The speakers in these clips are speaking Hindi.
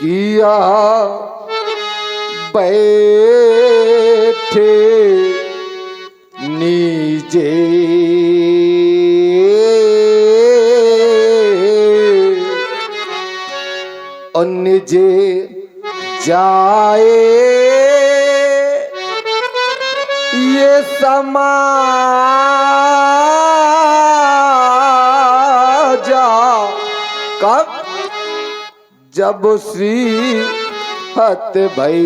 किया बैठे नीचे और निजे जाए ये समाजा कब जब श्री हत भई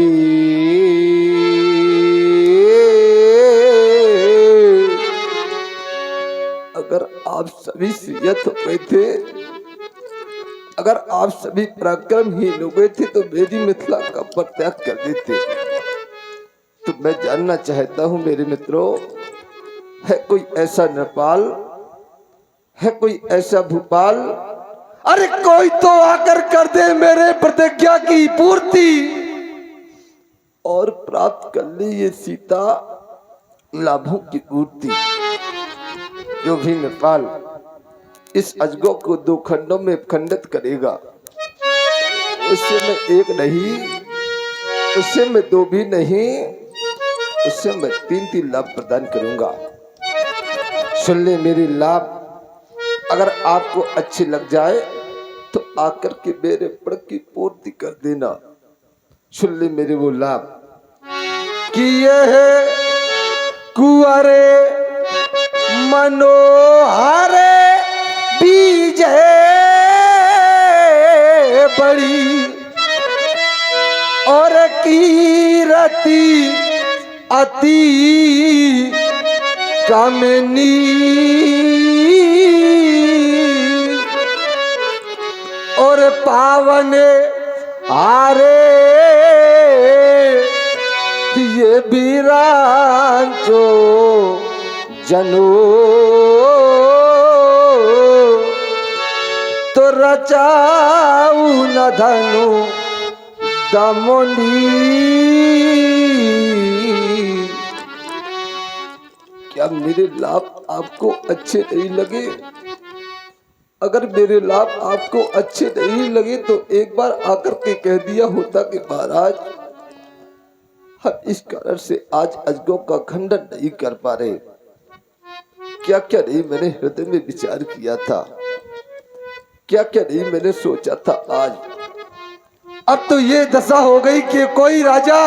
अगर आप सभी सियत हो गए थे, अगर आप सभी पराक्रमहीन हो गए थे तो मेरी मिथिला का परित्याग कर देते। तो मैं जानना चाहता हूं मेरे मित्रों, है कोई ऐसा नेपाल, है कोई ऐसा भूपाल, अरे कोई तो आकर कर दे मेरे प्रतिज्ञा की पूर्ति और प्राप्त कर ले ये सीता लाभों की पूर्ति। जो भी नेपाल इस अजगो को 2 खंडों में खंडित करेगा, उससे मैं 1 नहीं, उससे मैं 2 भी नहीं, उससे मैं 3 लाभ प्रदान करूंगा। सुन ले मेरे लाभ, अगर आपको अच्छे लग जाए तो आकर के मेरे प्रण की पूर्ति कर देना। सुन ले मेरे वो लाभ कि यह कुंवरे मनोहरे बीज बड़ी और कीरति अति कामिनी और पावन आरे ये वीरांचो जनो तो रचाऊ न धनु दमोनी। क्या मेरे लाभ आपको अच्छे नहीं लगे? अगर मेरे लाभ आपको अच्छे नहीं लगे तो एक बार आकर के कह दिया होता कि महाराज हम इस कारण से आज अजगों का खंडन नहीं कर पा रहे। क्या क्या नहीं मैंने हृदय में विचार किया था, क्या क्या नहीं मैंने सोचा था। आज अब तो ये दशा हो गई कि कोई राजा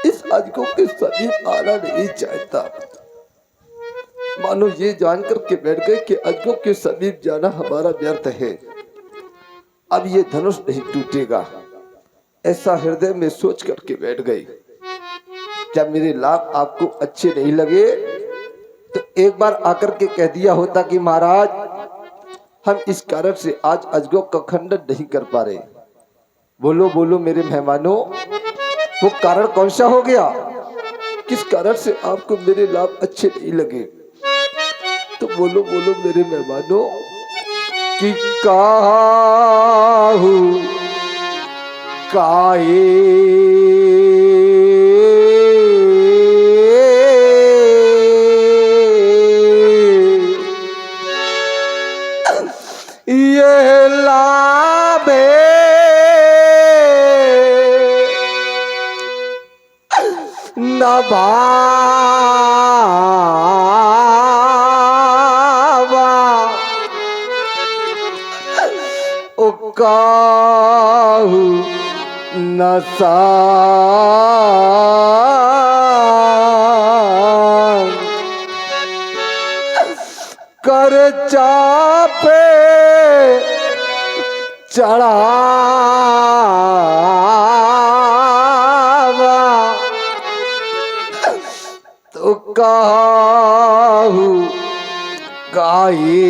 इस अजगों के समीप आना नहीं चाहता। मानो ये जानकर के बैठ गए कि अजगों के समीप जाना हमारा व्यर्थ है, अब ये धनुष नहीं टूटेगा, ऐसा हृदय में सोच करके बैठ गए। क्या मेरे लाभ आपको अच्छे नहीं लगे तो एक बार आकर के कह दिया होता कि महाराज हम इस कारण से आज अजगों का खंडन नहीं कर पा रहे। बोलो बोलो मेरे मेहमानों, वो कारण कौन सा हो गया? किस कारण से आपको मेरे लाभ अच्छे नहीं लगे? तो बोलो बोलो मेरे मेहमानों कि काहू काहे ये लाभे न भावा ओ काहू न कर चापे चढ़ावा तो काहू काहे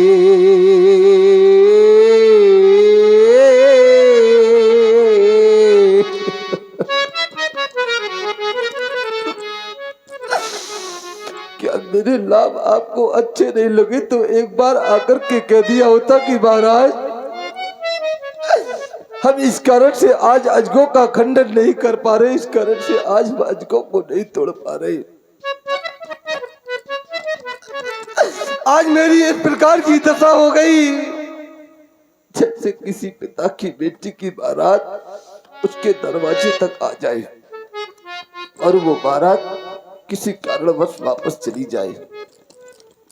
क्या मेरे लाभ आपको अच्छे नहीं लगे तो एक बार आकर के कह दिया होता कि महाराज हम इस कारण से आज अजगों का खंडन नहीं कर पा रहे, इस कारण से आज हम अजगों को नहीं तोड़ पा रहे। आज मेरी इस प्रकार की दशा हो गई जैसे किसी पिता की बेटी की बारात उसके दरवाजे तक आ जाए और वो बारात किसी कारणवश वापस चली जाए।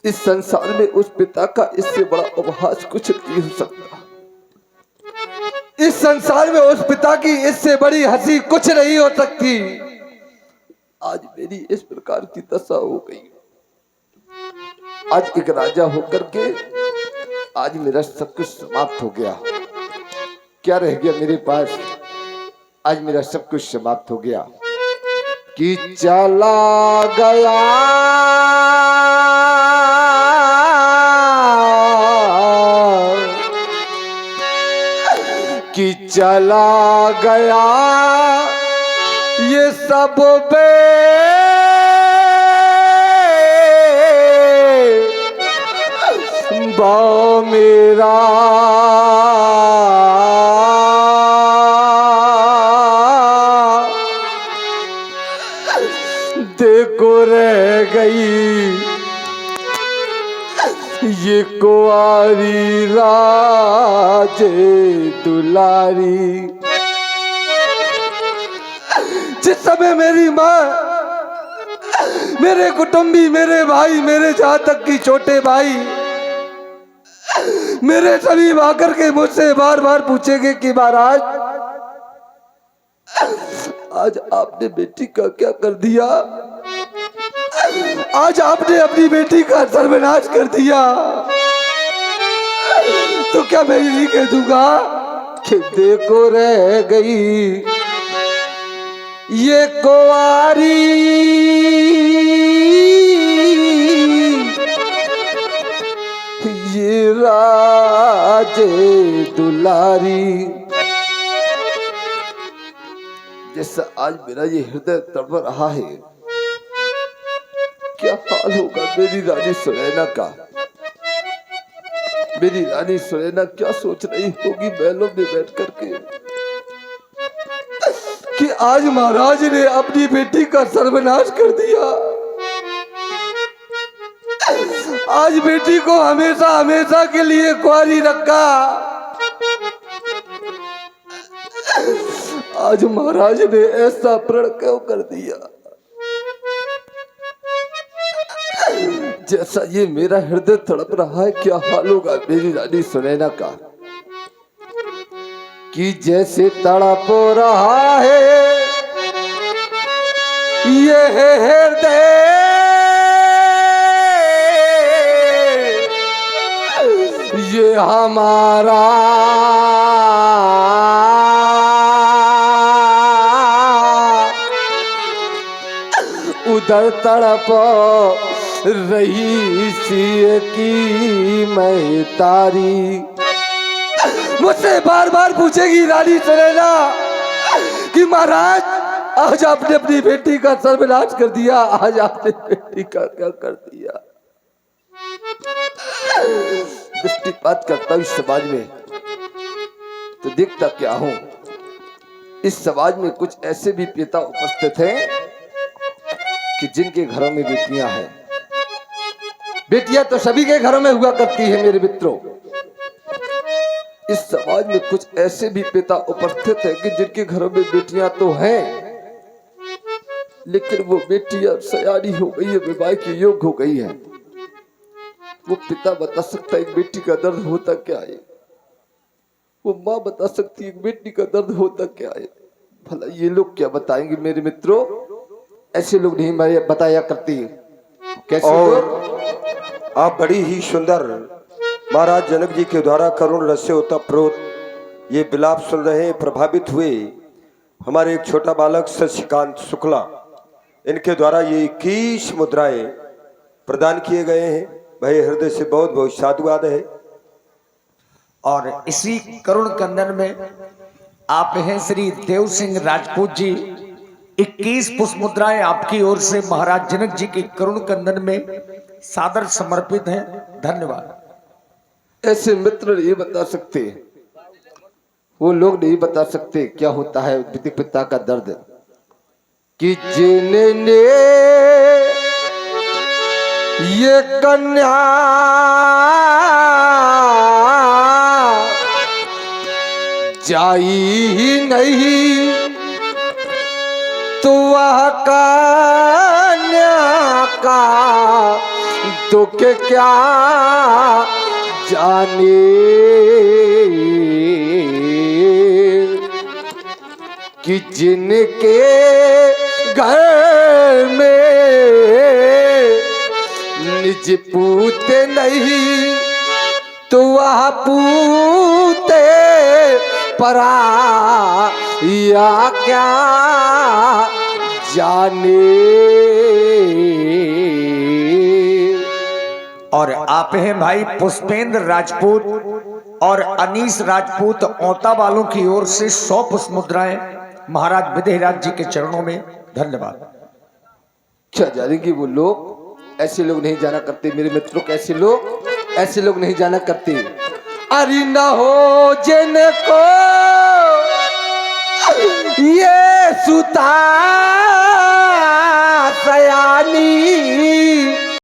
इस संसार में उस पिता का इससे बड़ा उपहास कुछ नहीं हो सकता। इस संसार में उस पिता की इससे बड़ी हंसी कुछ नहीं हो सकती। आज मेरी इस प्रकार की दशा हो गई। आज एक राजा होकर के आज मेरा सब कुछ समाप्त हो गया। क्या रह गया मेरे पास? आज मेरा सब कुछ समाप्त हो गया। कि चला गया कि चला गया ये सब बा मेरा देखो रह गई ये कुंवारी राजे दुलारी। जिस समय मेरी माँ, मेरे कुटुंबी, मेरे भाई, मेरे जहां तक की छोटे भाई, मेरे सभी आकर के मुझसे बार बार पूछेंगे कि महाराज आज आपने बेटी का क्या कर दिया? आज आपने अपनी बेटी का सर्वनाश कर दिया। तो क्या मैं यही कह दूंगा कि देखो रह गई ये कुंवारी ये राजे दुलारी। जैसा आज मेरा ये हृदय तड़प रहा है, क्या हाल होगा मेरी रानी सुनैना का? मेरी रानी सुनैना क्या सोच रही होगी महलों में बैठ करके कि आज महाराज ने अपनी बेटी का सर्वनाश कर दिया। आज बेटी को हमेशा हमेशा के लिए कुंवारी रखा। आज महाराज ने ऐसा प्रण क्यों कर दिया? जैसा ये मेरा हृदय तड़प रहा है, क्या हाल होगा मेरी रानी सुनैना का? कि जैसे तड़प रहा है ये हृदय ये हमारा उधर तड़प रही सी की मैं तारी। मुझसे बार बार पूछेगी रानी सुनैना कि महाराज आज आपने अपनी बेटी का सर्वनाश कर दिया, आज आपने बेटी का क्या कर दिया? दृष्टिपात करता हूं इस समाज में तो देखता क्या हूं, इस समाज में कुछ ऐसे भी पिता उपस्थित हैं कि जिनके घरों में बेटियां हैं। बेटियां तो सभी के घरों में हुआ करती है मेरे मित्रों। इस समाज में कुछ ऐसे भी पिता उपस्थित हैं कि जिनके घरों में बेटियां तो हैं, लेकिन वो बेटियां सयानी हो गई है, विवाह के योग्य हो गई है। वो पिता बता सकता है एक बेटी का दर्द होता क्या है, वो माँ बता सकती है एक बेटी का दर्द होता क्या है। भला ये लोग क्या बताएंगे मेरे मित्रों? ऐसे लोग नहीं बताया करती कैसे। और आप बड़ी ही सुंदर महाराज जनक जी के द्वारा करुण रस से ओतप्रोत ये विलाप सुन रहे, प्रभावित हुए हमारे एक छोटा बालक शशिकांत शुक्ला, इनके द्वारा ये 21 मुद्राएं प्रदान किए गए हैं। भाई हृदय से बहुत बहुत साधुवाद है। और इसी करुण कंदन में आप हैं श्री देव सिंह राजपूत जी। 21 पुष्प मुद्राएं आपकी ओर से महाराज जनक जी के करुण कंदन में सादर समर्पित हैं। धन्यवाद। ऐसे मित्र नहीं बता सकते, वो लोग नहीं बता सकते क्या होता है पिता का दर्द। कि जिनने ये कन्या जाई ही नहीं तो वह कन्या का दुख क्या जाने कि जिनके घर में निज पूते नहीं तो वह पूते परा या क्या जाने। और आप हैं भाई पुष्पेंद्र राजपूत और अनीस राजपूत औता वालों की ओर से 100 पुष्प मुद्राएं महाराज विदेहराज जी के चरणों में। धन्यवाद। क्या जानेंगे वो लोग, ऐसे लोग नहीं जाना करते मेरे मित्रों, कैसे लोग, ऐसे लोग नहीं जाना करते। अरे न हो जिनको ये सुता